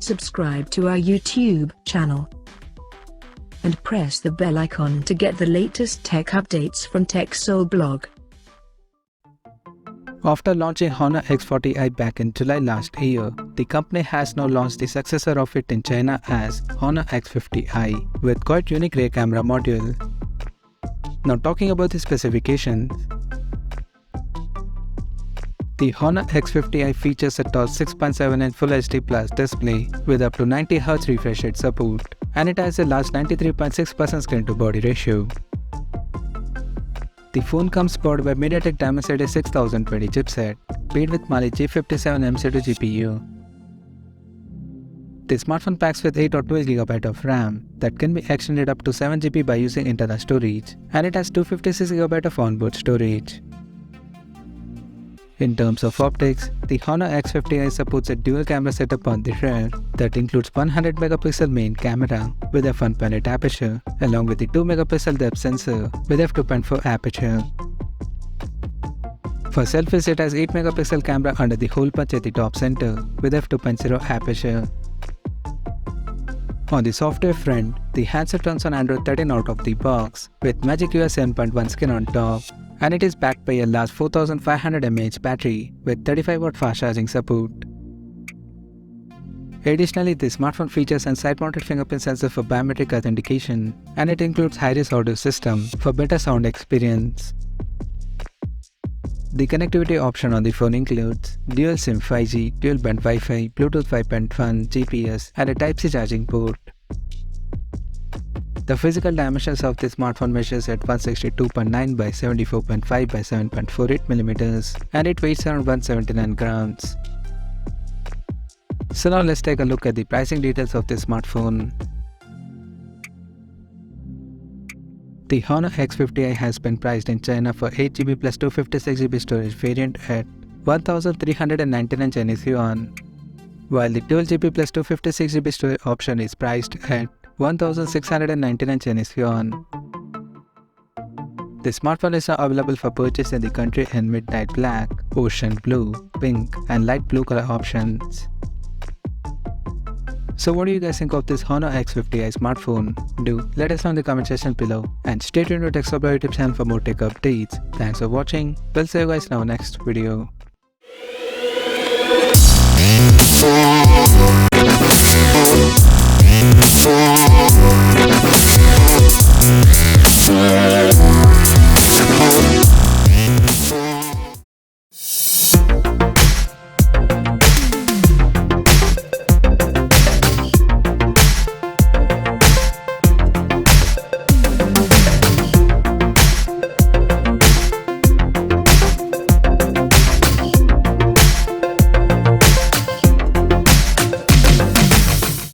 subscribe to our YouTube channel, and press the bell icon to get the latest tech updates from TechSole Blog. After launching Honor X50i back in July last year, the company has now launched the successor of it in China as Honor X50i with quite unique rear camera module. Now talking about the specifications, the Honor X50i features a tall 6.7-inch Full HD Plus display with up to 90Hz refresh rate support, and it has a large 93.6% screen-to-body ratio. The phone comes powered by MediaTek Dimensity 6020 chipset, paired with Mali G57 MC2 GPU. The smartphone packs with 8 or 12GB of RAM that can be extended up to 7GB by using internal storage, and it has 256GB of onboard storage. In terms of optics, the Honor X50i supports a dual camera setup on the rear that includes 100MP main camera with f1.8 aperture along with the 2MP depth sensor with f2.4 aperture. For selfies, it has 8MP camera under the hole punch at the top center with f2.0 aperture. On the software front, the handset runs on Android 13 out of the box with Magic OS 7.1 skin on top, and it is backed by a large 4500 mAh battery with 35W fast charging support. Additionally, the smartphone features a side-mounted fingerprint sensor for biometric authentication, and it includes high-res audio system for better sound experience. The connectivity option on the phone includes dual SIM 5G, dual band Wi-Fi, Bluetooth 5.1, GPS, and a Type-C charging port. The physical dimensions of the smartphone measures at 162.9 by 74.5 by 7.48mm, and it weighs around 179 grams. So now let's take a look at the pricing details of this smartphone. The Honor X50i has been priced in China for 8GB plus 256GB storage variant at 1,399 Chinese yuan, while the 12GB plus 256GB storage option is priced at 1,699 Chinese yuan. The smartphone is now available for purchase in the country in midnight black, ocean blue, pink, and light blue color options. So what do you guys think of this Honor X50i smartphone? Do let us know in the comment section below, and stay tuned to TechSole Blog YouTube channel for more tech updates. Thanks for watching. We'll see you guys in our next video. Oh,